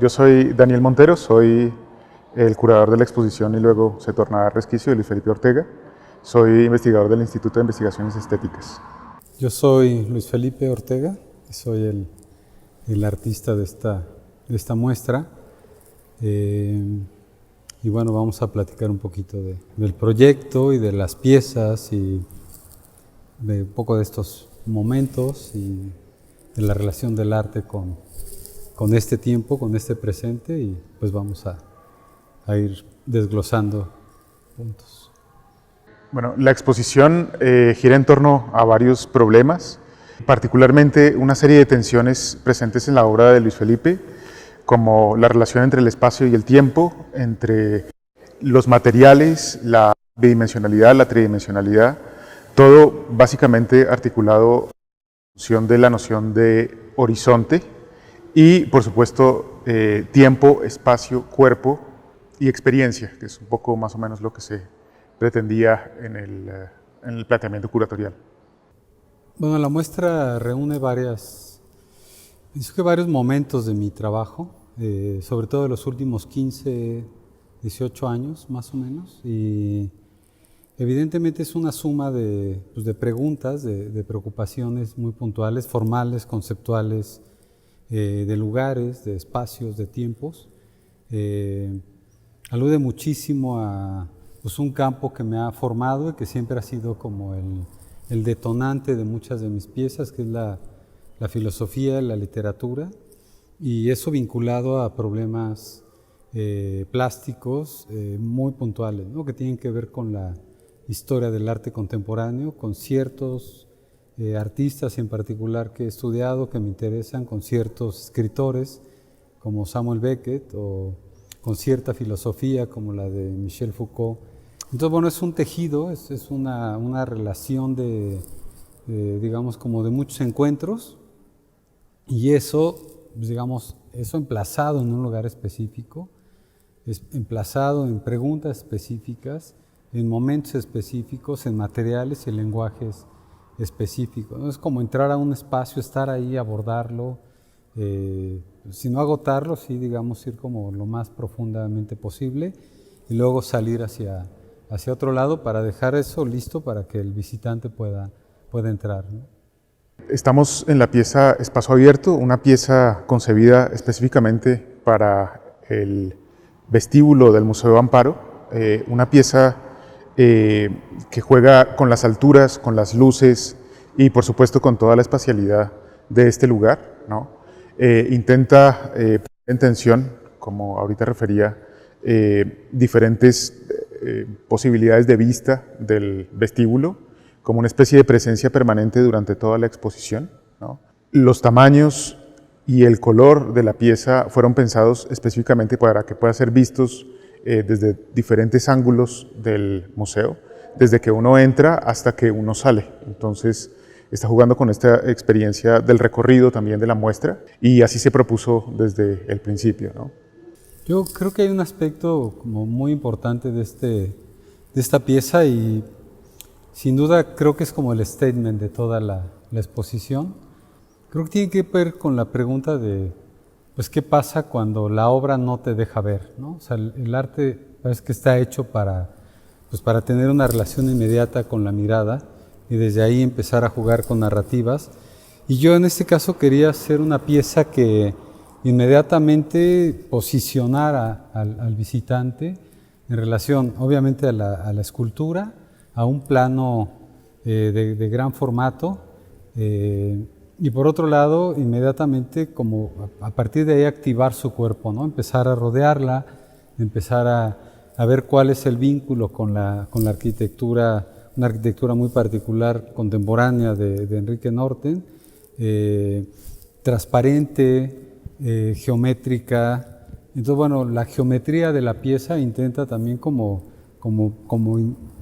Yo soy Daniel Montero, soy el curador de la exposición y luego se torna resquicio de Luis Felipe Ortega. Soy investigador del Instituto de Investigaciones Estéticas. Yo soy Luis Felipe Ortega y soy el artista de esta muestra. Y bueno, vamos a platicar un poquito del proyecto y de las piezas y de un poco de estos momentos y de la relación del arte con este tiempo, con este presente, y pues vamos a ir desglosando puntos. Bueno, la exposición gira en torno a varios problemas, particularmente una serie de tensiones presentes en la obra de Luis Felipe, como la relación entre el espacio y el tiempo, entre los materiales, la bidimensionalidad, la tridimensionalidad, todo básicamente articulado en función de la noción de horizonte y, por supuesto, tiempo, espacio, cuerpo y experiencia, que es un poco más o menos lo que se pretendía en el planteamiento curatorial. Bueno, la muestra reúne varios momentos de mi trabajo, sobre todo de los últimos 15, 18 años más o menos, y evidentemente es una suma de preguntas, de preocupaciones muy puntuales, formales, conceptuales, de lugares, de espacios, de tiempos. Alude muchísimo a un campo que me ha formado y que siempre ha sido como el detonante de muchas de mis piezas, que es la filosofía, la literatura, y eso vinculado a problemas plásticos muy puntuales, ¿no? Que tienen que ver con la historia del arte contemporáneo, con ciertos artistas en particular que he estudiado, que me interesan, con ciertos escritores como Samuel Beckett, o con cierta filosofía como la de Michel Foucault. Entonces, bueno, es un tejido, es una relación digamos, como de muchos encuentros, y eso, digamos, eso emplazado en un lugar específico, es emplazado en preguntas específicas, en momentos específicos, en materiales y en lenguajes específicos, ¿no? Es como entrar a un espacio, estar ahí, abordarlo, si no agotarlo, sí, digamos, ir como lo más profundamente posible y luego salir hacia otro lado para dejar eso listo para que el visitante pueda entrar, ¿no? Estamos en la pieza Espacio Abierto, una pieza concebida específicamente para el vestíbulo del Museo Amparo, una pieza que juega con las alturas, con las luces y por supuesto con toda la espacialidad de este lugar, ¿no? Intenta poner en tensión, como ahorita refería, diferentes posibilidades de vista del vestíbulo, como una especie de presencia permanente durante toda la exposición, ¿no? Los tamaños y el color de la pieza fueron pensados específicamente para que puedan ser vistos desde diferentes ángulos del museo, desde que uno entra hasta que uno sale. Entonces, está jugando con esta experiencia del recorrido también de la muestra, y así se propuso desde el principio, ¿no? Yo creo que hay un aspecto como muy importante de esta pieza, y sin duda creo que es como el statement de toda la exposición. Creo que tiene que ver con la pregunta de, pues, ¿qué pasa cuando la obra no te deja ver, ¿no? O sea, el arte parece que está hecho para tener una relación inmediata con la mirada y desde ahí empezar a jugar con narrativas. Y yo en este caso quería hacer una pieza que inmediatamente posicionara al visitante en relación, obviamente, a la escultura, a un plano de gran formato, y por otro lado, inmediatamente, como a partir de ahí, activar su cuerpo, ¿no? Empezar a rodearla, empezar a ver cuál es el vínculo con la arquitectura, una arquitectura muy particular, contemporánea de Enrique Norten, transparente, geométrica. Entonces, bueno, la geometría de la pieza intenta también como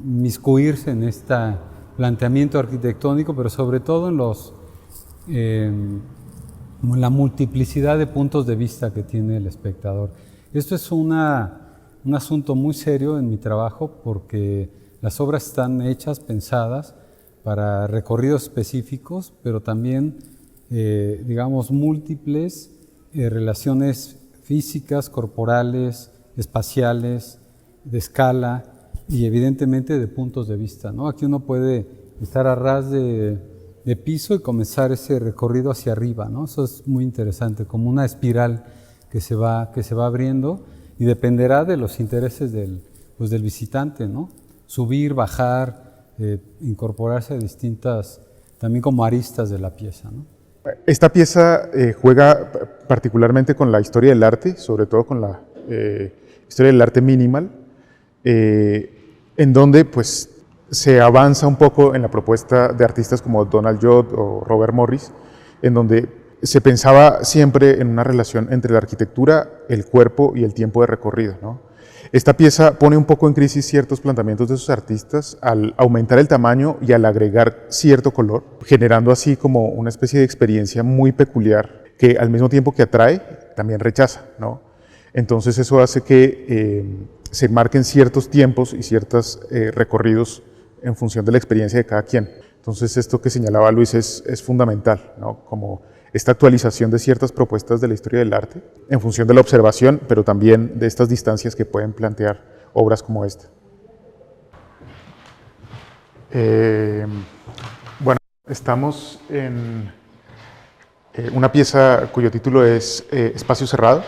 inmiscuirse en este planteamiento arquitectónico, pero sobre todo en la multiplicidad de puntos de vista que tiene el espectador. Esto es un asunto muy serio en mi trabajo, porque las obras están hechas, pensadas para recorridos específicos, pero también, digamos, múltiples relaciones físicas, corporales, espaciales, de escala y evidentemente de puntos de vista, ¿no? Aquí uno puede estar a ras de piso y comenzar ese recorrido hacia arriba, ¿no? Eso es muy interesante, como una espiral que se va abriendo y dependerá de los intereses del visitante, ¿no? Subir, bajar, incorporarse a distintas, también como aristas de la pieza, ¿no? Esta pieza juega particularmente con la historia del arte, sobre todo con la historia del arte minimal, en donde pues se avanza un poco en la propuesta de artistas como Donald Judd o Robert Morris, en donde se pensaba siempre en una relación entre la arquitectura, el cuerpo y el tiempo de recorrido, ¿no? Esta pieza pone un poco en crisis ciertos planteamientos de esos artistas al aumentar el tamaño y al agregar cierto color, generando así como una especie de experiencia muy peculiar que al mismo tiempo que atrae, también rechaza, ¿no? Entonces eso hace que se marquen ciertos tiempos y ciertos recorridos en función de la experiencia de cada quien. Entonces esto que señalaba Luis es fundamental, ¿no? Como esta actualización de ciertas propuestas de la historia del arte en función de la observación, pero también de estas distancias que pueden plantear obras como esta. Bueno, estamos en una pieza cuyo título es Espacio Cerrado.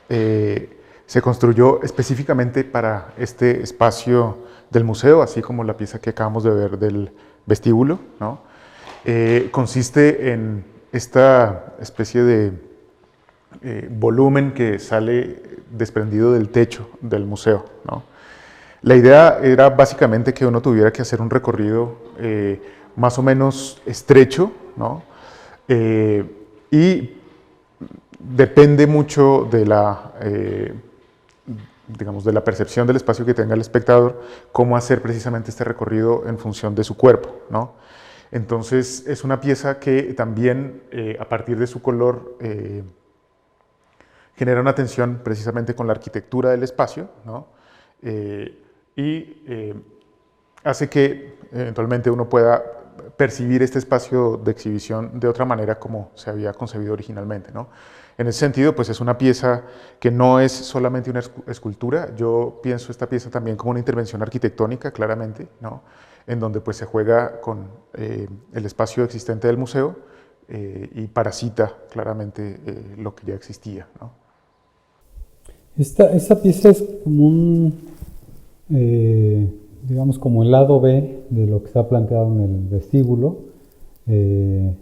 Se construyó específicamente para este espacio del museo, así como la pieza que acabamos de ver del vestíbulo, ¿no? Consiste en esta especie de volumen que sale desprendido del techo del museo, ¿no? La idea era básicamente que uno tuviera que hacer un recorrido más o menos estrecho, ¿no? Y depende mucho de la, digamos, de la percepción del espacio que tenga el espectador, cómo hacer precisamente este recorrido en función de su cuerpo, ¿no? Entonces es una pieza que también a partir de su color genera una tensión precisamente con la arquitectura del espacio, ¿no? Y hace que eventualmente uno pueda percibir este espacio de exhibición de otra manera como se había concebido originalmente, ¿no? En ese sentido, pues es una pieza que no es solamente una escultura. Yo pienso esta pieza también como una intervención arquitectónica, claramente, ¿no? En donde pues se juega con el espacio existente del museo y parasita claramente lo que ya existía, ¿no? Esta pieza es como un, digamos, como el lado B de lo que está planteado en el vestíbulo. De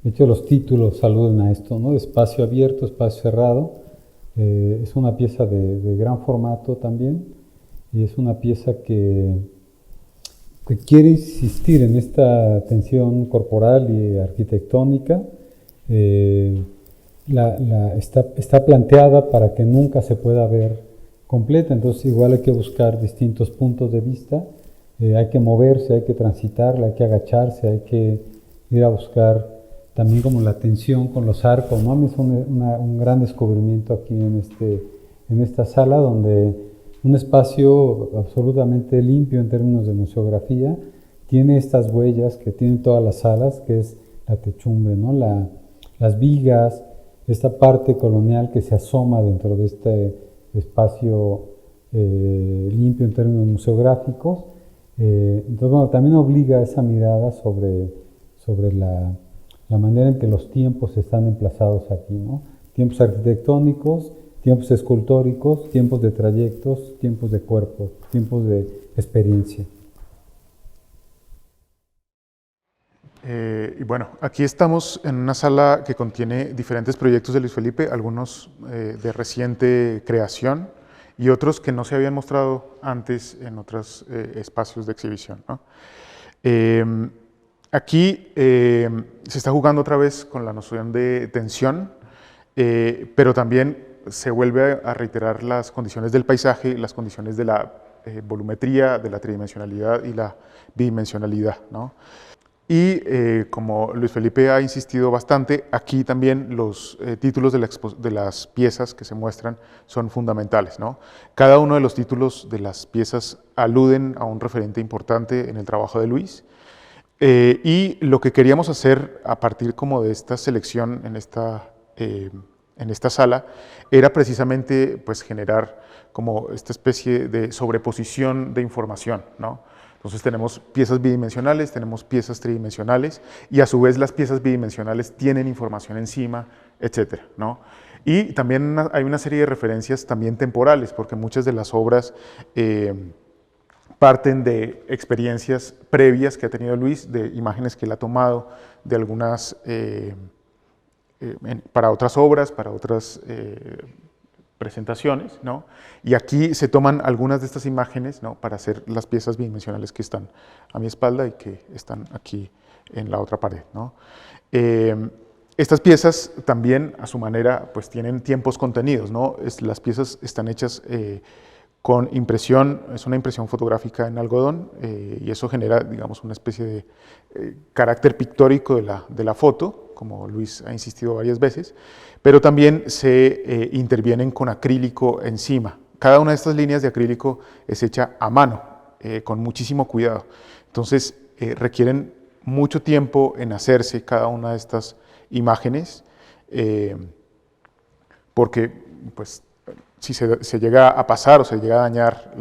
hecho, los títulos aluden a esto, ¿no? Espacio abierto, espacio cerrado. Es una pieza de gran formato también y es una pieza que quiere insistir en esta tensión corporal y arquitectónica. Está planteada para que nunca se pueda ver completa, entonces igual hay que buscar distintos puntos de vista, hay que moverse, hay que transitarla, hay que agacharse, hay que ir a buscar también como la tensión con los arcos, ¿no? A mí es un gran descubrimiento aquí en esta sala, donde un espacio absolutamente limpio en términos de museografía tiene estas huellas que tienen todas las salas, que es la techumbre, ¿no? Las vigas, esta parte colonial que se asoma dentro de este espacio limpio en términos museográficos. Entonces, bueno, también obliga a esa mirada sobre la manera en que los tiempos están emplazados aquí, ¿no? Tiempos arquitectónicos, tiempos escultóricos, tiempos de trayectos, tiempos de cuerpo, tiempos de experiencia. Y bueno, aquí estamos en una sala que contiene diferentes proyectos de Luis Felipe, algunos de reciente creación y otros que no se habían mostrado antes en otros espacios de exhibición, ¿no? Aquí se está jugando otra vez con la noción de tensión, pero también se vuelve a reiterar las condiciones del paisaje, las condiciones de la volumetría, de la tridimensionalidad y la bidimensionalidad, ¿no? Y como Luis Felipe ha insistido bastante, aquí también los títulos de las piezas que se muestran son fundamentales, ¿no? Cada uno de los títulos de las piezas aluden a un referente importante en el trabajo de Luis. Y lo que queríamos hacer a partir como de esta selección en esta en esta sala era precisamente pues, generar como esta especie de sobreposición de información, ¿no? Entonces tenemos piezas bidimensionales, tenemos piezas tridimensionales y a su vez las piezas bidimensionales tienen información encima, etcétera, ¿no? Y también hay una serie de referencias también temporales, porque muchas de las obras parten de experiencias previas que ha tenido Luis, de imágenes que él ha tomado de algunas, para otras obras, para otras presentaciones, ¿no? Y aquí se toman algunas de estas imágenes, ¿no? Para hacer las piezas bidimensionales que están a mi espalda y que están aquí en la otra pared, ¿no? Estas piezas también, a su manera, pues tienen tiempos contenidos, ¿no? Las piezas están hechas con impresión, es una impresión fotográfica en algodón, y eso genera, digamos, una especie de carácter pictórico de la foto, como Luis ha insistido varias veces, pero también se intervienen con acrílico encima. Cada una de estas líneas de acrílico es hecha a mano, con muchísimo cuidado. Entonces, requieren mucho tiempo en hacerse cada una de estas imágenes, porque pues, si se llega a pasar o se llega a dañar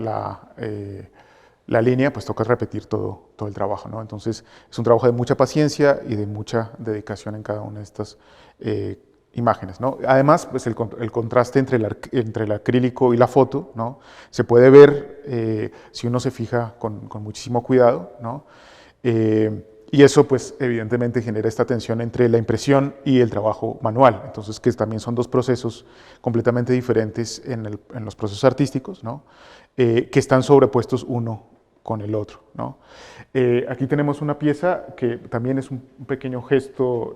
la línea, pues toca repetir todo el trabajo, ¿no? Entonces es un trabajo de mucha paciencia y de mucha dedicación en cada una de estas imágenes, ¿no? Además, pues el contraste entre el acrílico y la foto, ¿no? Se puede ver si uno se fija con muchísimo cuidado, ¿no? Y eso, pues, evidentemente genera esta tensión entre la impresión y el trabajo manual. Entonces, que también son dos procesos completamente diferentes en los procesos artísticos, ¿no? Que están sobrepuestos uno con el otro, ¿no? Aquí tenemos una pieza que también es un pequeño gesto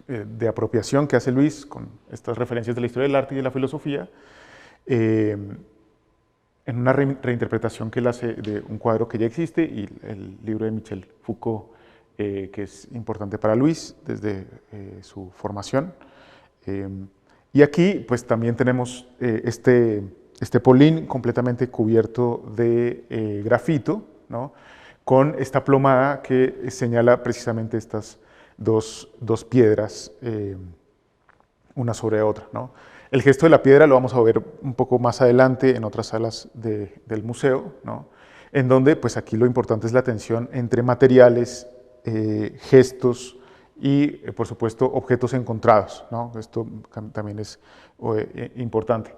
de apropiación que hace Luis con estas referencias de la historia del arte y de la filosofía, en una reinterpretación que él hace de un cuadro que ya existe y el libro de Michel Foucault, que es importante para Luis desde su formación. Y aquí pues también tenemos este polín completamente cubierto de grafito, ¿no? Con esta plomada que señala precisamente estas dos piedras, una sobre otra, ¿no? El gesto de la piedra lo vamos a ver un poco más adelante en otras salas del museo, ¿no? En donde pues aquí lo importante es la tensión entre materiales, gestos y por supuesto objetos encontrados, ¿no? Esto también es importante.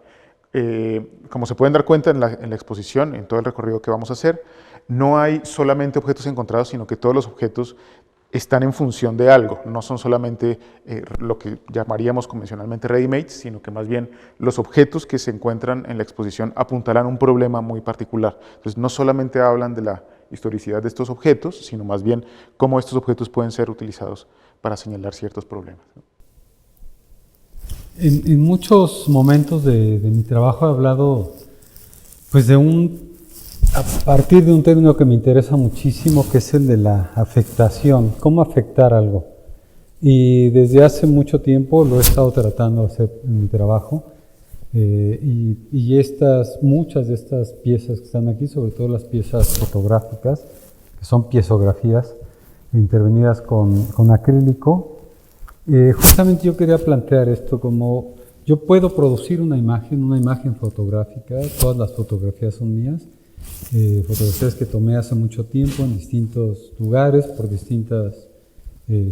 Como se pueden dar cuenta en la exposición, en todo el recorrido que vamos a hacer, no hay solamente objetos encontrados, sino que todos los objetos están en función de algo, no son solamente lo que llamaríamos convencionalmente ready-made, sino que más bien los objetos que se encuentran en la exposición apuntarán a un problema muy particular. Entonces no solamente hablan de la historicidad de estos objetos, sino más bien cómo estos objetos pueden ser utilizados para señalar ciertos problemas, ¿no? En muchos momentos de mi trabajo he hablado pues a partir de un término que me interesa muchísimo, que es el de la afectación, cómo afectar algo. Y desde hace mucho tiempo lo he estado tratando de hacer en mi trabajo. Y muchas de estas piezas que están aquí, sobre todo las piezas fotográficas, que son piezografías intervenidas con acrílico, justamente yo quería plantear esto como yo puedo producir una imagen fotográfica, todas las fotografías son mías, fotografías que tomé hace mucho tiempo en distintos lugares, por distintas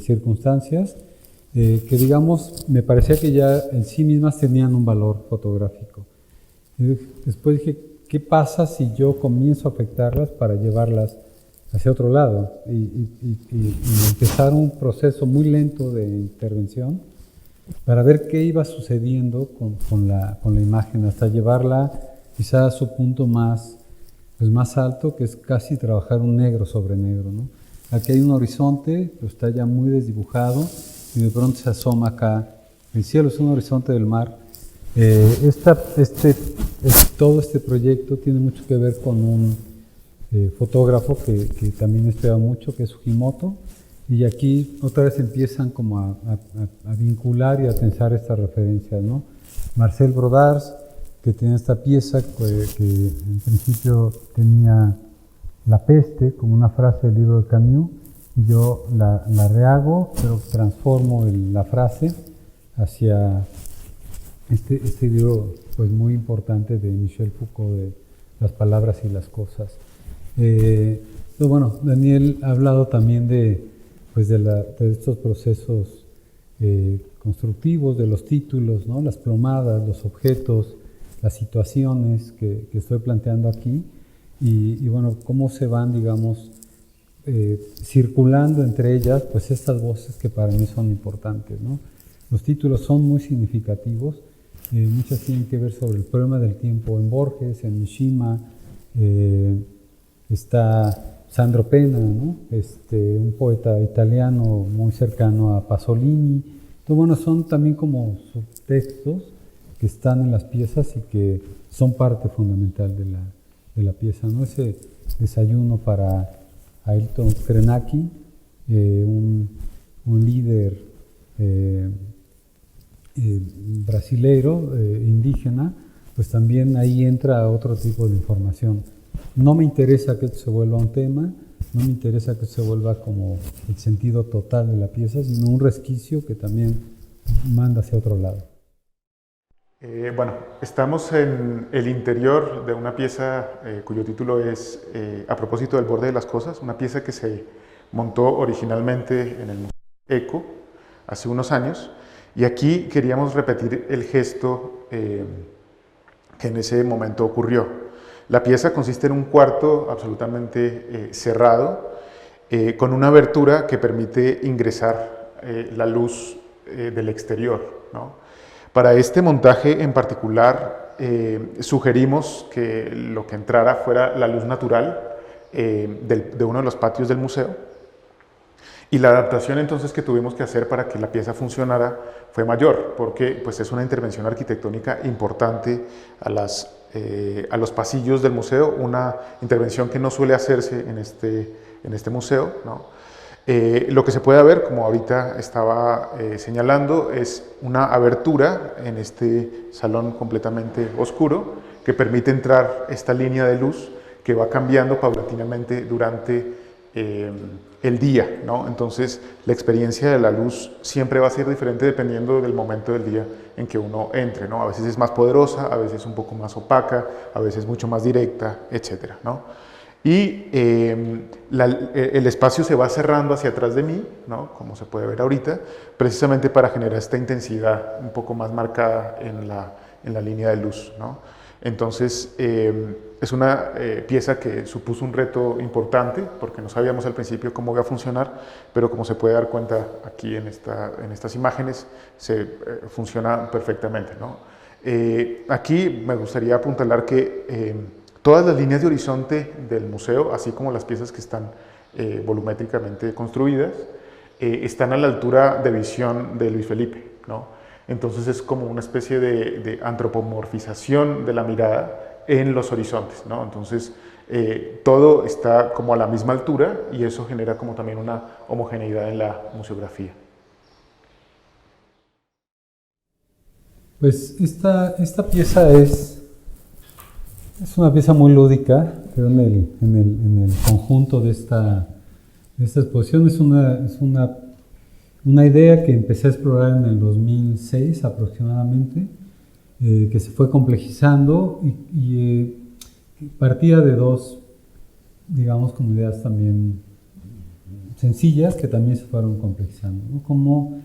circunstancias, que digamos, me parecía que ya en sí mismas tenían un valor fotográfico. Después dije, ¿qué pasa si yo comienzo a afectarlas para llevarlas hacia otro lado? Y empezar un proceso muy lento de intervención para ver qué iba sucediendo con la imagen, hasta llevarla quizá a su punto más alto, que es casi trabajar un negro sobre negro, ¿no? Aquí hay un horizonte, pero está ya muy desdibujado, y de pronto se asoma acá. El cielo es un horizonte del mar. Todo este proyecto tiene mucho que ver con un fotógrafo que también estudia mucho, que es Fujimoto, y aquí otra vez empiezan como a vincular y a tensar estas referencias, ¿no? Marcel Brodars, que tiene esta pieza que en principio tenía la peste como una frase del libro de Camus, y yo la rehago, pero transformo la frase hacia este libro pues muy importante de Michel Foucault, de Las palabras y las cosas. Pero bueno, Daniel ha hablado también de estos procesos constructivos, de los títulos, ¿no? Las plomadas, los objetos, las situaciones que estoy planteando aquí, y bueno, cómo se van, digamos, circulando entre ellas, pues estas voces que para mí son importantes, ¿no? Los títulos son muy significativos, muchas tienen que ver sobre el problema del tiempo en Borges, en Mishima, está Sandro Penna, ¿no? Un poeta italiano muy cercano a Pasolini. Entonces, bueno, son también como subtextos que están en las piezas y que son parte fundamental de la pieza, ¿no? Ese desayuno para Ailton Krenak, un líder brasileiro, indígena, pues también ahí entra otro tipo de información. No me interesa que esto se vuelva un tema, no me interesa que esto se vuelva como el sentido total de la pieza, sino un resquicio que también manda hacia otro lado. Bueno, estamos en el interior de una pieza cuyo título es A propósito del borde de las cosas, una pieza que se montó originalmente en el Museo ECO hace unos años, y aquí queríamos repetir el gesto que en ese momento ocurrió. La pieza consiste en un cuarto absolutamente cerrado, con una abertura que permite ingresar la luz del exterior, ¿no? Para este montaje en particular sugerimos que lo que entrara fuera la luz natural de uno de los patios del museo, y la adaptación entonces que tuvimos que hacer para que la pieza funcionara fue mayor, porque pues, es una intervención arquitectónica importante a los pasillos del museo, una intervención que no suele hacerse en este museo, ¿no? Lo que se puede ver, como ahorita estaba señalando, es una abertura en este salón completamente oscuro que permite entrar esta línea de luz que va cambiando paulatinamente durante el día, ¿no? Entonces la experiencia de la luz siempre va a ser diferente dependiendo del momento del día en que uno entre, ¿no? A veces es más poderosa, a veces un poco más opaca, a veces mucho más directa, etcétera, ¿no? Y el espacio se va cerrando hacia atrás de mí, ¿no? Como se puede ver ahorita, precisamente para generar esta intensidad un poco más marcada en la línea de luz, ¿no? Entonces, es una pieza que supuso un reto importante, porque no sabíamos al principio cómo iba a funcionar, pero como se puede dar cuenta aquí en estas imágenes, funciona perfectamente, ¿no? Aquí me gustaría apuntalar que todas las líneas de horizonte del museo, así como las piezas que están volumétricamente construidas, están a la altura de visión de Luis Felipe, ¿no? Entonces es como una especie de antropomorfización de la mirada en los horizontes, ¿no? Entonces todo está como a la misma altura y eso genera como también una homogeneidad en la museografía. Pues esta pieza es una pieza muy lúdica, pero en el conjunto de esta exposición es una idea que empecé a explorar en el 2006 aproximadamente, que se fue complejizando y partía de dos, digamos, como ideas también sencillas que también se fueron complejizando, ¿no? Como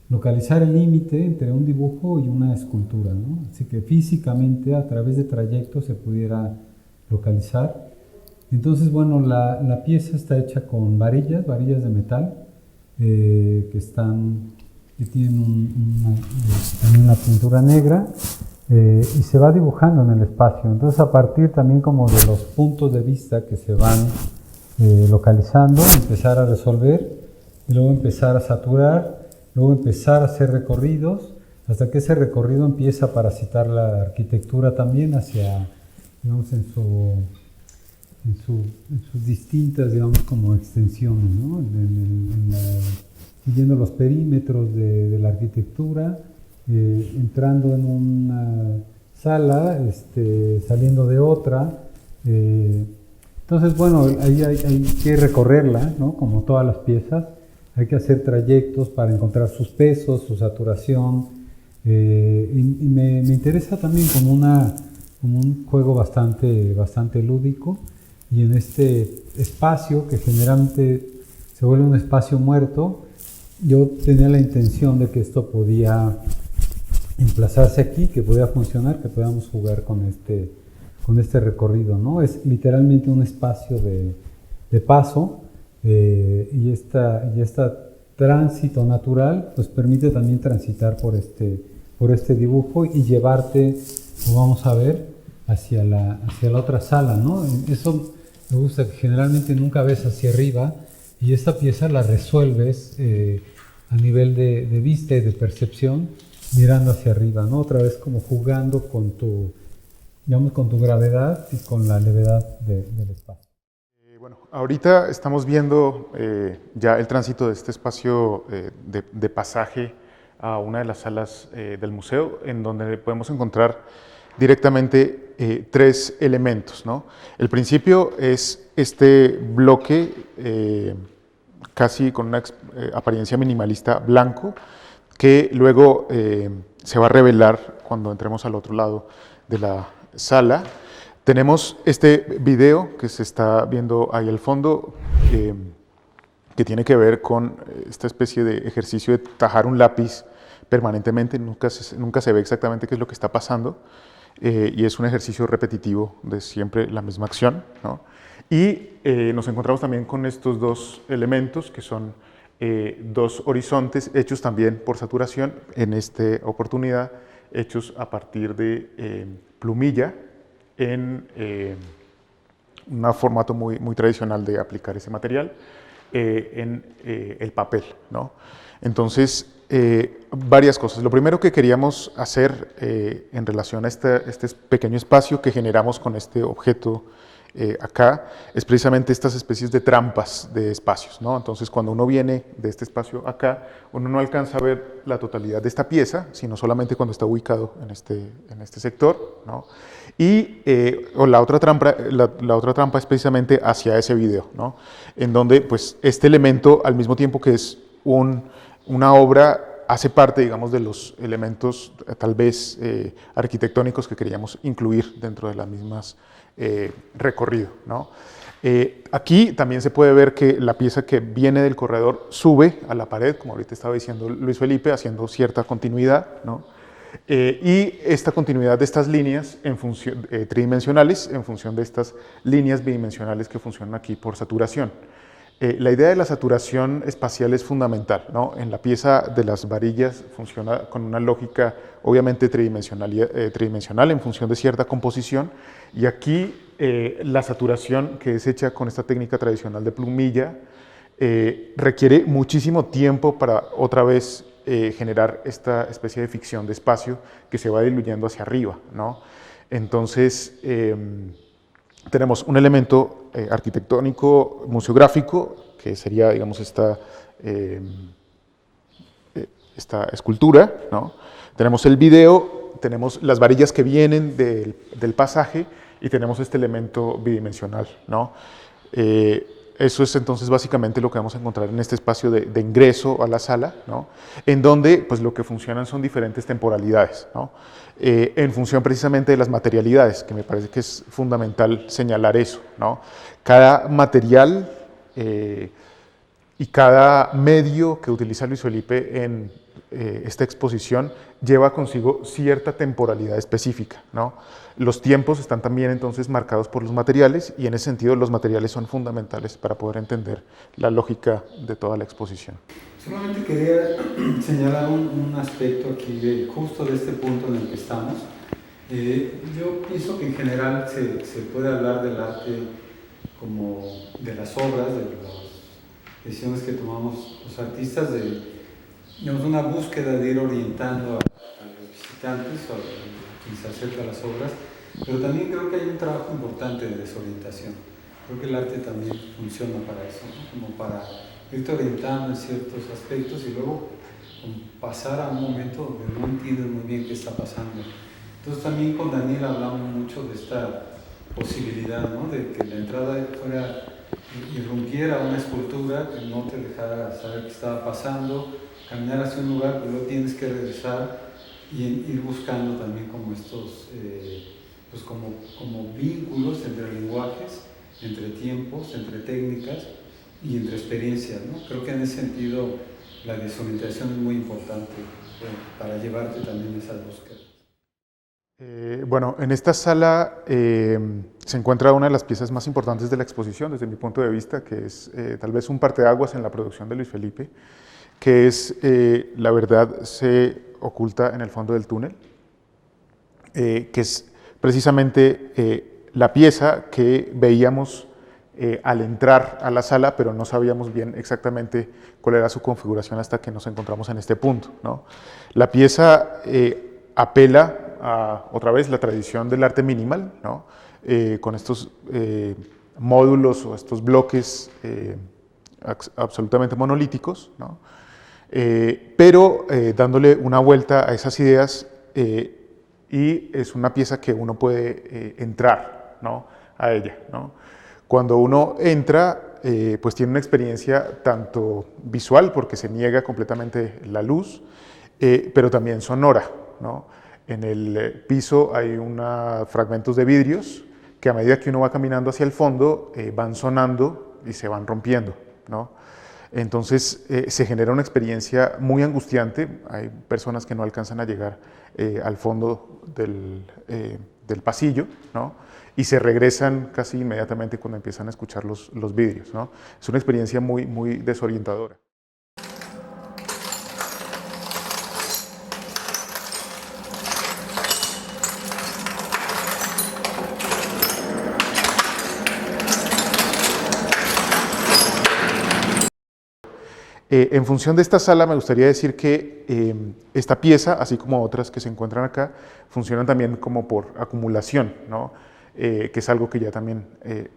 localizar el límite entre un dibujo y una escultura, ¿no? Así que físicamente a través de trayectos se pudiera localizar. Entonces, bueno, la pieza está hecha con varillas de metal, que tienen una pintura negra, y se va dibujando en el espacio. Entonces, a partir también como de los puntos de vista que se van localizando, empezar a resolver y luego empezar a saturar, luego empezar a hacer recorridos, hasta que ese recorrido empieza a parasitar la arquitectura también hacia, digamos, en sus distintas, digamos, como extensiones, ¿no? Siguiendo los perímetros de la arquitectura, entrando en una sala, saliendo de otra. Entonces, bueno, ahí hay que recorrerla, ¿no? Como todas las piezas, hay que hacer trayectos para encontrar sus pesos, su saturación, y me interesa también como un juego bastante lúdico, y en este espacio que generalmente se vuelve un espacio muerto, yo tenía la intención de que esto podía emplazarse aquí, que podía funcionar, que podíamos jugar con este recorrido, ¿no? Es literalmente un espacio de paso, y esta tránsito natural pues permite también transitar por este dibujo y llevarte, como vamos a ver, hacia la otra sala, ¿no? Eso me gusta, que generalmente nunca ves hacia arriba, y esta pieza la resuelves a nivel de vista y de percepción, mirando hacia arriba, ¿no? Otra vez como jugando con tu gravedad y con la levedad del espacio. Bueno, ahorita estamos viendo ya el tránsito de este espacio de pasaje a una de las salas del museo, en donde podemos encontrar directamente tres elementos, ¿no? El principio es este bloque casi con una apariencia minimalista blanco, que luego se va a revelar cuando entremos al otro lado de la sala. Tenemos este video que se está viendo ahí al fondo, que tiene que ver con esta especie de ejercicio de tajar un lápiz permanentemente, nunca se ve exactamente qué es lo que está pasando, y es un ejercicio repetitivo de siempre la misma acción, ¿no? Y nos encontramos también con estos dos elementos que son dos horizontes hechos también por saturación, en esta oportunidad hechos a partir de plumilla, en un formato muy tradicional de aplicar ese material en el papel, ¿no? Entonces, varias cosas. Lo primero que queríamos hacer en relación a este pequeño espacio que generamos con este objeto acá, es precisamente estas especies de trampas de espacios, ¿no? Entonces, cuando uno viene de este espacio acá, uno no alcanza a ver la totalidad de esta pieza, sino solamente cuando está ubicado en este sector, ¿no? Y la otra trampa es precisamente hacia ese video, ¿no? En donde pues, este elemento, al mismo tiempo que es una obra, hace parte, digamos, de los elementos tal vez arquitectónicos que queríamos incluir dentro de las mismas recorrido, ¿no? Aquí también se puede ver que la pieza que viene del corredor sube a la pared, como ahorita estaba diciendo Luis Felipe, haciendo cierta continuidad, ¿no? Y esta continuidad de estas líneas tridimensionales en función de estas líneas bidimensionales que funcionan aquí por saturación. La idea de la saturación espacial es fundamental, ¿no? En la pieza de las varillas funciona con una lógica obviamente tridimensional en función de cierta composición, y aquí la saturación, que es hecha con esta técnica tradicional de plumilla, requiere muchísimo tiempo para otra vez generar esta especie de ficción de espacio que se va diluyendo hacia arriba, ¿no? Entonces, tenemos un elemento arquitectónico museográfico, que sería, digamos, esta escultura, ¿no? Tenemos el video, tenemos las varillas que vienen del pasaje, y tenemos este elemento bidimensional, ¿no? Eso es entonces básicamente lo que vamos a encontrar en este espacio de ingreso a la sala, ¿no? En donde pues, lo que funcionan son diferentes temporalidades, ¿no? En función precisamente de las materialidades, que me parece que es fundamental señalar eso, ¿no? Cada material y cada medio que utiliza Luis Felipe en esta exposición lleva consigo cierta temporalidad específica, ¿no? Los tiempos están también entonces marcados por los materiales, y en ese sentido los materiales son fundamentales para poder entender la lógica de toda la exposición. Solamente quería señalar un aspecto aquí justo de este punto en el que estamos. Yo pienso que en general se puede hablar del arte como de las obras, de las decisiones que tomamos los artistas, de digamos, una búsqueda de ir orientando a los visitantes o a quien se acerca a las obras, pero también creo que hay un trabajo importante de desorientación. Creo que el arte también funciona para eso, ¿no? Como para irte orientando en ciertos aspectos y luego pasar a un momento donde no entiendes muy bien qué está pasando. Entonces también con Daniel hablamos mucho de esta posibilidad, ¿no? De que la entrada fuera irrumpiera una escultura que no te dejara saber qué estaba pasando, caminar hacia un lugar, pero luego tienes que regresar y ir buscando también como estos, pues como vínculos entre lenguajes, entre tiempos, entre técnicas y entre experiencias, ¿no? Creo que en ese sentido la desorientación es muy importante para llevarte también a esas búsquedas. Bueno, en esta sala se encuentra una de las piezas más importantes de la exposición, desde mi punto de vista, que es tal vez un parteaguas en la producción de Luis Felipe, que es La verdad se oculta en el fondo del túnel, que es precisamente la pieza que veíamos al entrar a la sala, pero no sabíamos bien exactamente cuál era su configuración hasta que nos encontramos en este punto, ¿no? La pieza apela a, otra vez, la tradición del arte minimal, ¿no? Con estos módulos o estos bloques absolutamente monolíticos, ¿no? Pero dándole una vuelta a esas ideas y es una pieza que uno puede entrar, ¿no?, a ella, ¿no? Cuando uno entra, pues tiene una experiencia tanto visual, porque se niega completamente la luz, pero también sonora, ¿no? En el piso hay fragmentos de vidrios que a medida que uno va caminando hacia el fondo van sonando y se van rompiendo, ¿no? Entonces se genera una experiencia muy angustiante. Hay personas que no alcanzan a llegar al fondo del pasillo, ¿no? Y se regresan casi inmediatamente cuando empiezan a escuchar los vidrios, ¿no? Es una experiencia muy, muy desorientadora. En función de esta sala me gustaría decir que esta pieza, así como otras que se encuentran acá, funcionan también como por acumulación, ¿no? Que es algo que ya también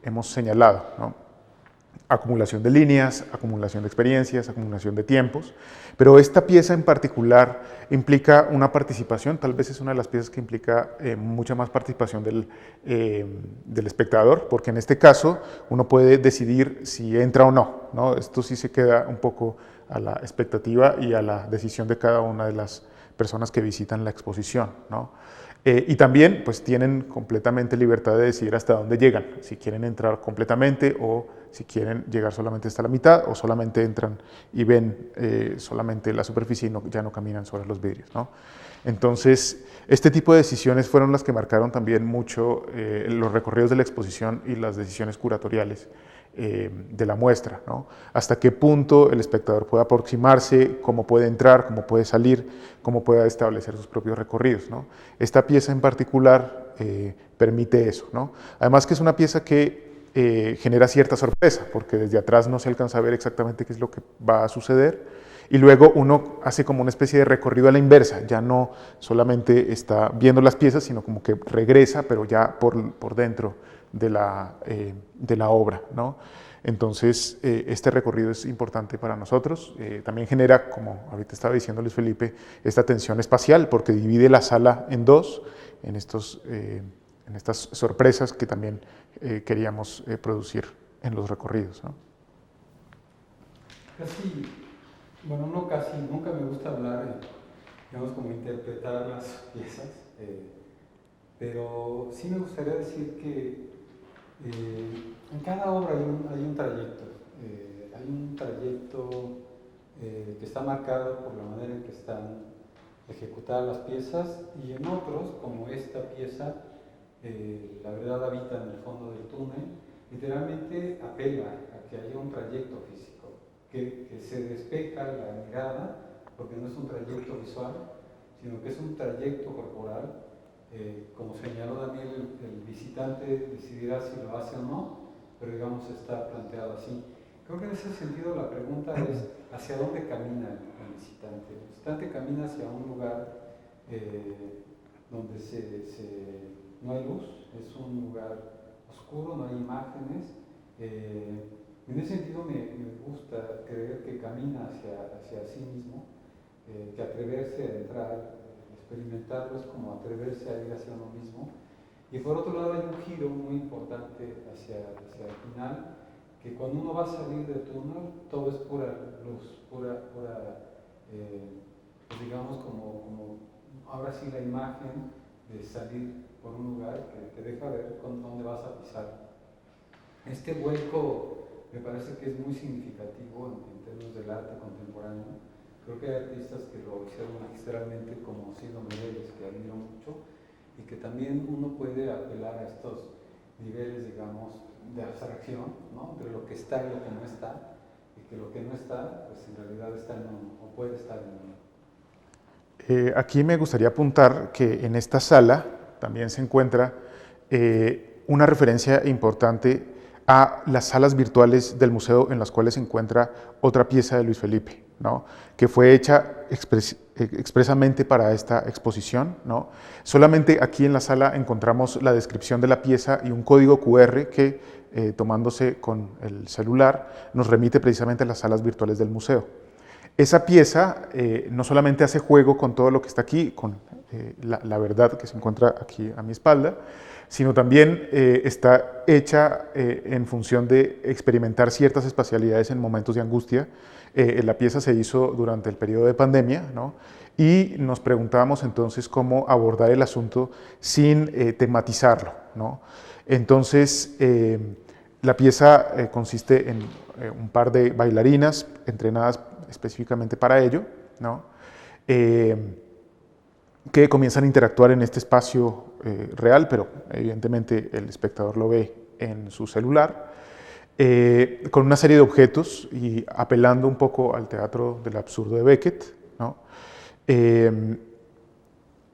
hemos señalado, ¿no? Acumulación de líneas, acumulación de experiencias, acumulación de tiempos, pero esta pieza en particular implica una participación, tal vez es una de las piezas que implica mucha más participación del espectador, porque en este caso uno puede decidir si entra o no, ¿no? Esto sí se queda un poco a la expectativa y a la decisión de cada una de las personas que visitan la exposición, ¿no? Y también pues tienen completamente libertad de decidir hasta dónde llegan, si quieren entrar completamente o si quieren llegar solamente hasta la mitad o solamente entran y ven solamente la superficie y ya no caminan sobre los vidrios, ¿no? Entonces, este tipo de decisiones fueron las que marcaron también mucho los recorridos de la exposición y las decisiones curatoriales de la muestra, ¿no? Hasta qué punto el espectador puede aproximarse, cómo puede entrar, cómo puede salir, cómo puede establecer sus propios recorridos, ¿no? Esta pieza en particular permite eso, ¿no? Además que es una pieza que genera cierta sorpresa, porque desde atrás no se alcanza a ver exactamente qué es lo que va a suceder, y luego uno hace como una especie de recorrido a la inversa, ya no solamente está viendo las piezas, sino como que regresa, pero ya por dentro de la obra, ¿no? Entonces, este recorrido es importante para nosotros. También genera, como ahorita estaba diciendo Luis Felipe, esta tensión espacial, porque divide la sala en dos, en estas sorpresas que también queríamos producir en los recorridos, ¿no? Casi, bueno, no casi, nunca me gusta hablar, digamos, como interpretar las piezas, pero sí me gustaría decir que en cada obra hay un trayecto, que está marcado por la manera en que están ejecutadas las piezas, y en otros, como esta pieza, La verdad habita en el fondo del túnel, literalmente apela a que haya un trayecto físico, que se despeja la mirada, porque no es un trayecto visual, sino que es un trayecto corporal. Como señaló Daniel, el visitante decidirá si lo hace o no, pero digamos está planteado así. Creo que en ese sentido la pregunta es hacia dónde camina el visitante. El visitante camina hacia un lugar donde no hay luz, es un lugar oscuro, no hay imágenes. En ese sentido me gusta creer que camina hacia sí mismo, que atreverse a entrar, experimentarlo es como atreverse a ir hacia uno mismo. Y por otro lado hay un giro muy importante hacia el final, que cuando uno va a salir del túnel, todo es pura luz, pues digamos como ahora sí la imagen de salir por un lugar que te deja ver con dónde vas a pisar. Este hueco me parece que es muy significativo en términos del arte contemporáneo. Creo que hay artistas que lo hicieron magistralmente, como Ciro Meirelles, que admiro mucho, y que también uno puede apelar a estos niveles, digamos, de abstracción, ¿no? Entre lo que está y lo que no está, y que lo que no está, pues en realidad está en uno, o puede estar en uno. Aquí me gustaría apuntar que en esta sala también se encuentra una referencia importante a las salas virtuales del museo en las cuales se encuentra otra pieza de Luis Felipe, ¿no? Que fue hecha expresamente para esta exposición, ¿no? Solamente aquí en la sala encontramos la descripción de la pieza y un código QR que, tomándose con el celular, nos remite precisamente a las salas virtuales del museo. Esa pieza no solamente hace juego con todo lo que está aquí, con la verdad que se encuentra aquí a mi espalda, sino también está hecha en función de experimentar ciertas espacialidades en momentos de angustia. La pieza se hizo durante el periodo de pandemia, ¿no? Y nos preguntábamos entonces cómo abordar el asunto sin tematizarlo, ¿no? Entonces, la pieza consiste en un par de bailarinas entrenadas específicamente para ello, ¿no? Que comienzan a interactuar en este espacio real, pero evidentemente el espectador lo ve en su celular, con una serie de objetos y apelando un poco al teatro del absurdo de Beckett, ¿no?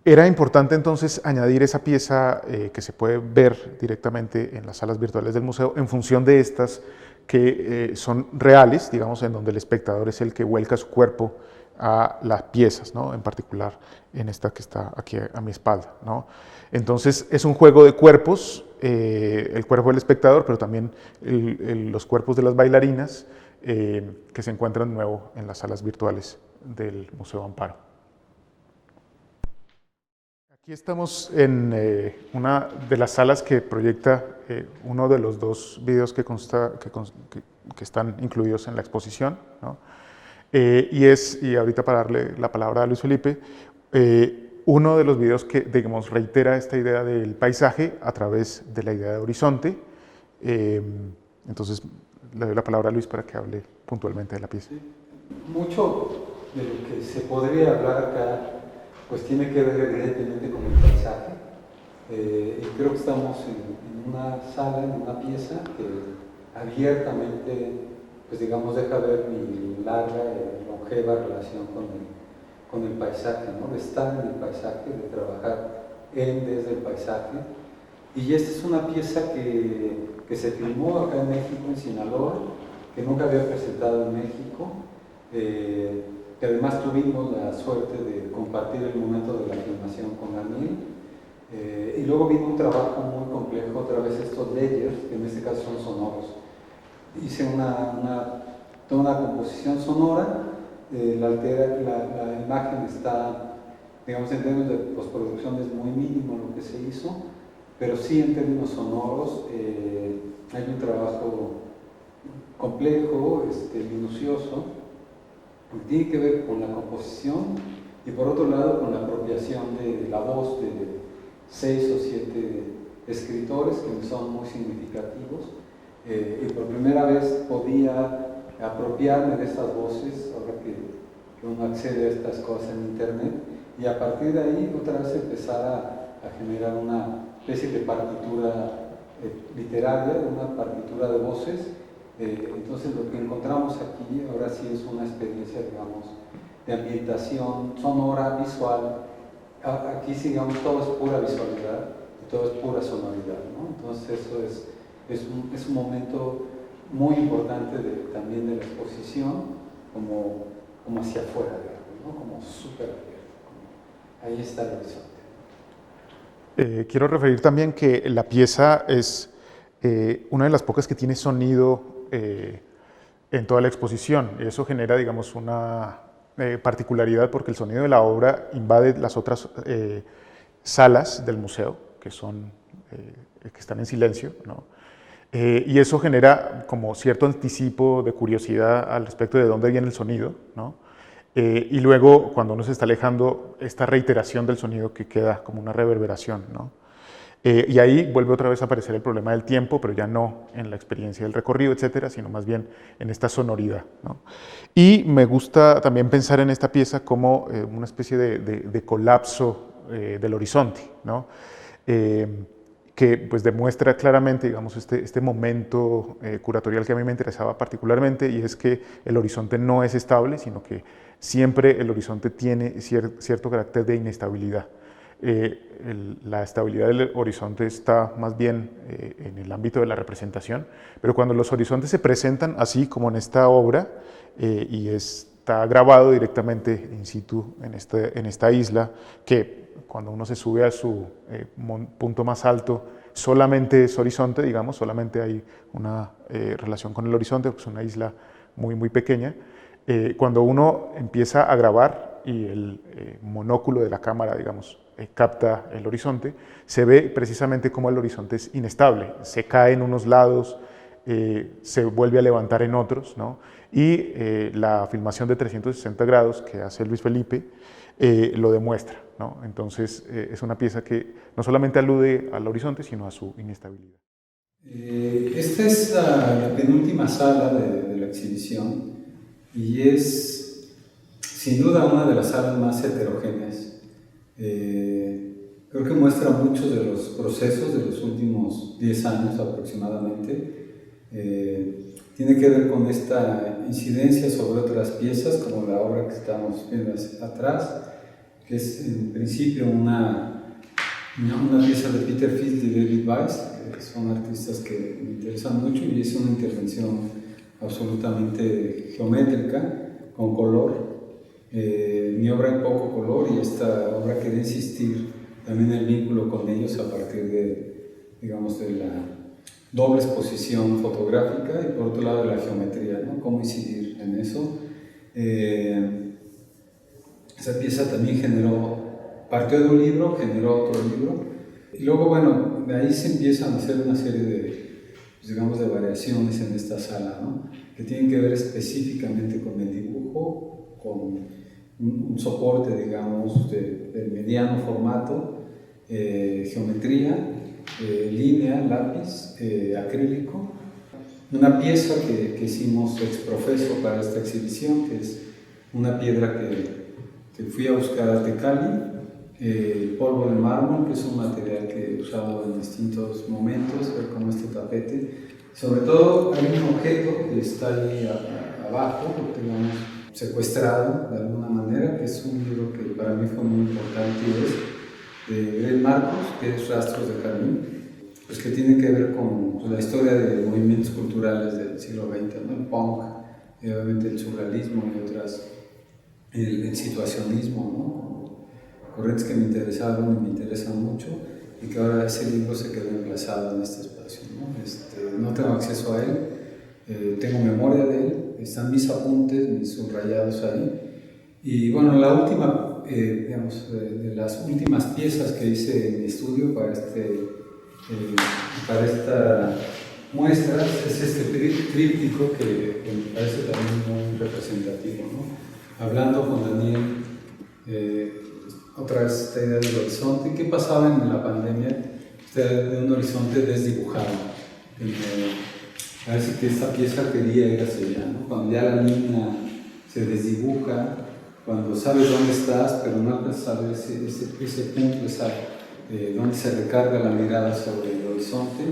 Era importante entonces añadir esa pieza que se puede ver directamente en las salas virtuales del museo en función de estas que son reales, digamos, en donde el espectador es el que vuelca su cuerpo a las piezas, ¿no? En particular en esta que está aquí a mi espalda, ¿no? Entonces es un juego de cuerpos, el cuerpo del espectador, pero también los cuerpos de las bailarinas que se encuentran de nuevo en las salas virtuales del Museo Amparo. Aquí estamos en una de las salas que proyecta uno de los dos videos que están incluidos en la exposición, ¿no? Y ahorita para darle la palabra a Luis Felipe, uno de los videos que, digamos, reitera esta idea del paisaje a través de la idea de horizonte. Entonces, le doy la palabra a Luis para que hable puntualmente de la pieza. Sí. Mucho de lo que se podría hablar acá, pues tiene que ver evidentemente con el paisaje. Y creo que estamos en una sala, en una pieza que abiertamente, pues digamos, deja ver mi larga y longeva relación con el paisaje, ¿no? De estar en el paisaje, de trabajar desde el paisaje. Y esta es una pieza que se filmó acá en México, en Sinaloa, que nunca había presentado en México, que además tuvimos la suerte de compartir el momento de la filmación con Daniel. Y luego vino un trabajo muy complejo, otra vez estos layers, que en este caso son sonoros. Hice toda una composición sonora. La imagen está, digamos, en términos de postproducción es muy mínimo lo que se hizo, pero sí en términos sonoros hay un trabajo complejo, minucioso, que tiene que ver con la composición y por otro lado con la apropiación de la voz de 6 o 7 escritores que me son muy significativos, y por primera vez podía apropiarme de estas voces, ahora que uno accede a estas cosas en internet, y a partir de ahí otra vez empezar a generar una especie de partitura literaria, una partitura de voces. Entonces lo que encontramos aquí ahora sí es una experiencia, digamos, de ambientación sonora, visual. Aquí, digamos, todo es pura visualidad, todo es pura sonoridad, ¿no? Entonces eso es un momento muy importante también de la exposición, como hacia afuera, digamos, ¿no? Como súper abierto, ahí está el horizonte. Quiero referir también que la pieza es una de las pocas que tiene sonido en toda la exposición, y eso genera, digamos, una particularidad porque el sonido de la obra invade las otras salas del museo, que están en silencio, ¿no? Y eso genera como cierto anticipo de curiosidad al respecto de dónde viene el sonido, ¿no? Y luego, cuando uno se está alejando, esta reiteración del sonido que queda como una reverberación, ¿no? Y ahí vuelve otra vez a aparecer el problema del tiempo, pero ya no en la experiencia del recorrido, etcétera, sino más bien en esta sonoridad, ¿no? Y me gusta también pensar en esta pieza como una especie de colapso del horizonte, ¿no? Que pues demuestra claramente, digamos, este momento curatorial que a mí me interesaba particularmente, y es que el horizonte no es estable, sino que siempre el horizonte tiene cierto carácter de inestabilidad. La estabilidad del horizonte está más bien en el ámbito de la representación, pero cuando los horizontes se presentan así como en esta obra y está grabado directamente in situ en esta isla, que cuando uno se sube a su punto más alto solamente es horizonte, digamos, solamente hay una relación con el horizonte, porque es una isla muy, muy pequeña. Cuando uno empieza a grabar y el monóculo de la cámara, digamos, capta el horizonte, se ve precisamente cómo el horizonte es inestable, se cae en unos lados, se vuelve a levantar en otros, ¿no? Y la filmación de 360 grados que hace Luis Felipe lo demuestra, ¿no? Entonces es una pieza que no solamente alude al horizonte, sino a su inestabilidad. Esta es la penúltima sala de la exhibición y es sin duda una de las salas más heterogéneas. Creo que muestra muchos de los procesos de los últimos 10 años aproximadamente. Tiene que ver con esta incidencia sobre otras piezas, como la obra que estamos viendo atrás, que es en principio una pieza de Peter Fitz y David Weiss, que son artistas que me interesan mucho, y es una intervención absolutamente geométrica, con color. Mi obra en poco color, y esta obra quería insistir también en el vínculo con ellos a partir de, digamos, de la doble exposición fotográfica y por otro lado de la geometría, ¿no? Cómo incidir en eso. Esa pieza también partió de un libro, generó otro libro, y luego, bueno, de ahí se empiezan a hacer una serie de, pues, digamos, de variaciones en esta sala, ¿no? Que tienen que ver específicamente con el dibujo, con un soporte, digamos, de mediano formato, geometría, línea, lápiz, acrílico. Una pieza que hicimos ex profeso para esta exhibición, que es una piedra que fui a buscar a Tecali, polvo de mármol, que es un material que he usado en distintos momentos, como este tapete. Sobre todo hay un objeto que está ahí abajo, digamos, secuestrado de alguna manera, que es un libro que para mí fue muy importante, y es de Greg Marcus, que es Rastros de Jardín, pues que tiene que ver con la historia de movimientos culturales del siglo XX, ¿no? El punk, obviamente el surrealismo y otras, el situacionismo, ¿no? Corrientes que me interesaron y me interesan mucho, y que ahora ese libro se quedó emplazado en este espacio, ¿no? No tengo acceso a él, tengo memoria de él, están mis apuntes, mis subrayados ahí. Y bueno, la última, digamos, de las últimas piezas que hice en mi estudio para esta muestra es este tríptico que me parece también muy representativo, ¿no? Hablando con Daniel, otra vez esta idea del horizonte. ¿Qué pasaba en la pandemia? De un horizonte desdibujado. Parece que esta pieza quería ir hacia allá, ¿no? Cuando ya la línea se desdibuja, cuando sabes dónde estás, pero no alcanzas a ver ese punto, donde se recarga la mirada sobre el horizonte.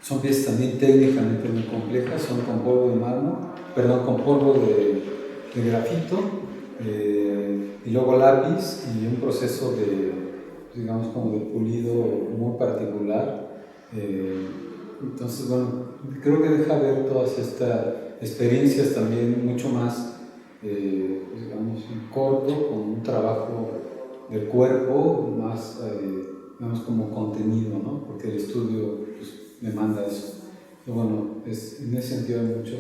Son piezas también técnicamente muy complejas, son con polvo de mármol, con polvo de grafito, y luego lápiz, y un proceso digamos, como de pulido muy particular. Entonces, bueno, creo que deja ver todas estas experiencias también mucho más, digamos, corto, con un trabajo del cuerpo más, digamos, como contenido, ¿no? Porque el estudio, pues, demanda eso. Pero bueno, en ese sentido hay muchos,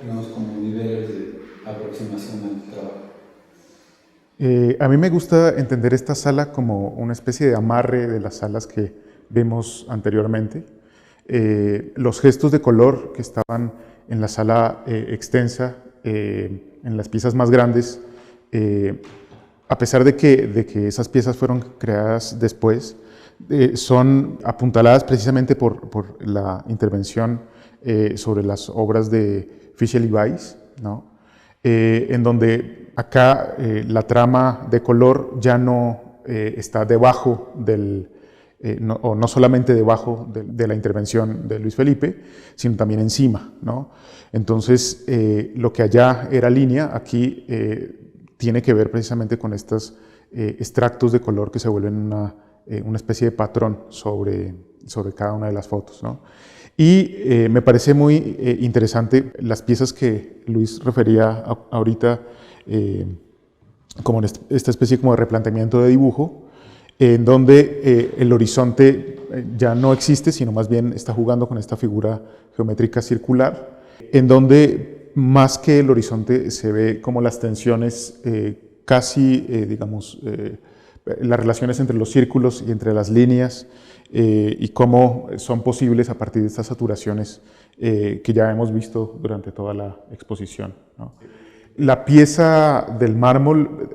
digamos, como niveles de aproximación al trabajo. A mí me gusta entender esta sala como una especie de amarre de las salas que vimos anteriormente. Los gestos de color que estaban en la sala extensa, en las piezas más grandes, a pesar de que esas piezas fueron creadas después, son apuntaladas precisamente por la intervención sobre las obras de Fischl y Weiss, ¿no? En donde acá la trama de color ya no está debajo del, no solamente debajo de la intervención de Luis Felipe, sino también encima, ¿no? Entonces, lo que allá era línea, aquí tiene que ver precisamente con estos extractos de color que se vuelven una especie de patrón sobre cada una de las fotos, ¿no? Y me parece muy interesante las piezas que Luis refería ahorita, como en esta especie como de replanteamiento de dibujo, en donde el horizonte ya no existe, sino más bien está jugando con esta figura geométrica circular, en donde más que el horizonte se ve como las tensiones casi, digamos, las relaciones entre los círculos y entre las líneas, y cómo son posibles a partir de estas saturaciones que ya hemos visto durante toda la exposición, ¿no? La pieza del mármol,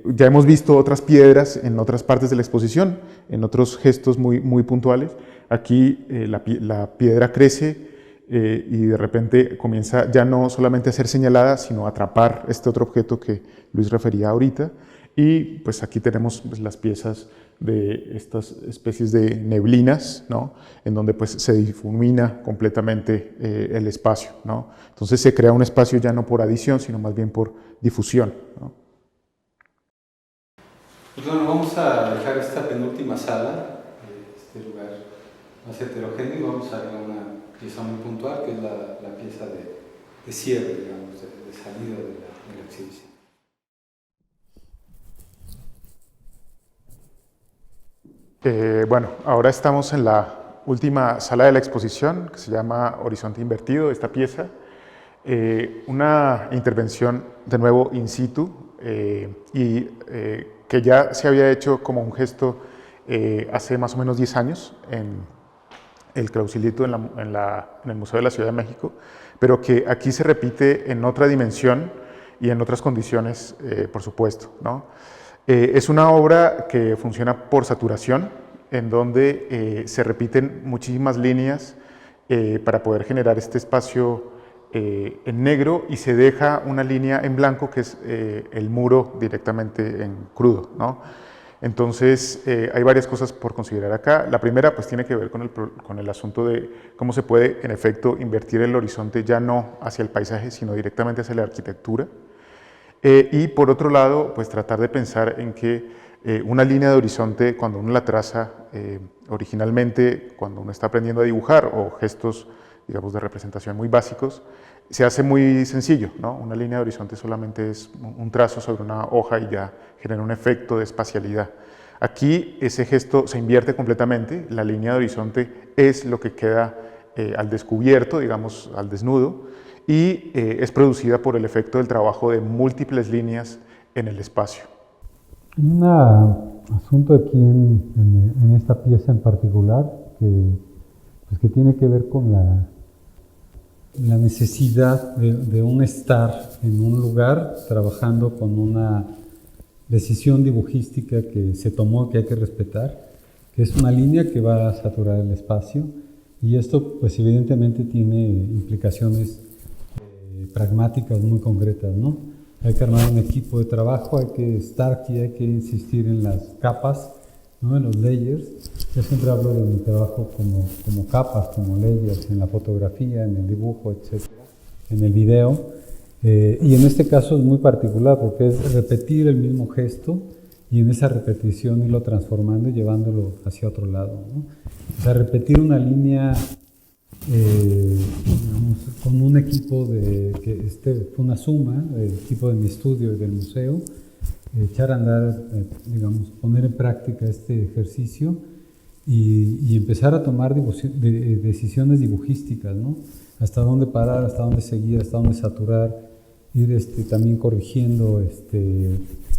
ya hemos visto otras piedras en otras partes de la exposición, en otros gestos muy puntuales. Aquí la piedra crece y de repente comienza ya no solamente a ser señalada, sino a atrapar este otro objeto que Luis refería ahorita. Y pues aquí tenemos pues, las piezas de estas especies de neblinas, ¿no? En donde pues se difumina completamente el espacio, ¿no? Entonces se crea un espacio ya no por adición, sino más bien por difusión, ¿no? Pues bueno, vamos a dejar esta penúltima sala, este lugar más heterogéneo, y vamos a ver una pieza muy puntual, que es la pieza de cierre, digamos, de salida de la exhibición. Bueno, ahora estamos en la última sala de la exposición, que se llama Horizonte Invertido, esta pieza. Una intervención de nuevo in situ, que ya se había hecho como un gesto hace más o menos 10 años en el Clausilito en el Museo de la Ciudad de México, pero que aquí se repite en otra dimensión y en otras condiciones, por supuesto, ¿no? Es una obra que funciona por saturación, en donde se repiten muchísimas líneas para poder generar este espacio en negro, y se deja una línea en blanco que es el muro directamente en crudo, ¿no? Entonces hay varias cosas por considerar acá. La primera pues tiene que ver con el asunto de cómo se puede en efecto invertir el horizonte ya no hacia el paisaje, sino directamente hacia la arquitectura. Y por otro lado, pues tratar de pensar en que una línea de horizonte, cuando uno la traza originalmente, cuando uno está aprendiendo a dibujar, o gestos, digamos, de representación muy básicos, se hace muy sencillo, ¿no? Una línea de horizonte solamente es un trazo sobre una hoja y ya genera un efecto de espacialidad. Aquí ese gesto se invierte completamente, la línea de horizonte es lo que queda al descubierto, digamos, al desnudo, y es producida por el efecto del trabajo de múltiples líneas en el espacio. Un asunto aquí en esta pieza en particular que tiene que ver con la necesidad de un estar en un lugar trabajando con una decisión dibujística que se tomó, que hay que respetar, que es una línea que va a saturar el espacio, y esto pues evidentemente tiene implicaciones pragmáticas muy concretas, ¿no? Hay que armar un equipo de trabajo, hay que estar aquí, hay que insistir en las capas, ¿no? En los layers. Yo siempre hablo de mi trabajo como capas, como layers, en la fotografía, en el dibujo, etc., en el video. Y en este caso es muy particular porque es repetir el mismo gesto y en esa repetición irlo transformando y llevándolo hacia otro lado, ¿no? O sea, repetir una línea digamos, con un equipo que fue una suma del equipo de mi estudio y del museo, echar a andar, digamos, poner en práctica este ejercicio y empezar a tomar decisiones dibujísticas, ¿no? Hasta dónde parar, hasta dónde seguir, hasta dónde saturar, ir también corrigiendo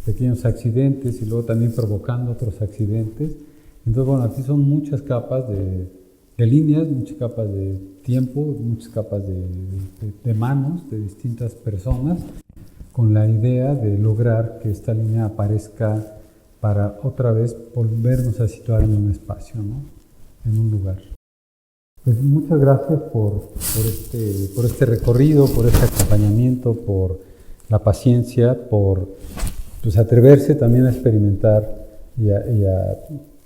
pequeños accidentes y luego también provocando otros accidentes. Entonces, bueno, aquí son muchas capas de líneas, muchas capas de tiempo, muchas capas de manos de distintas personas, con la idea de lograr que esta línea aparezca para otra vez volvernos a situar en un espacio, ¿no? En un lugar. Pues muchas gracias por este recorrido, por este acompañamiento, por la paciencia, por pues, atreverse también a experimentar y a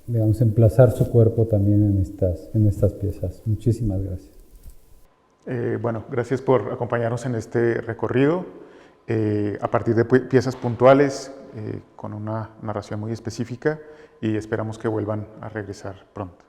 digamos, emplazar su cuerpo también en estas piezas. Muchísimas gracias. Bueno, gracias por acompañarnos en este recorrido a partir de piezas puntuales con una narración muy específica y esperamos que vuelvan a regresar pronto.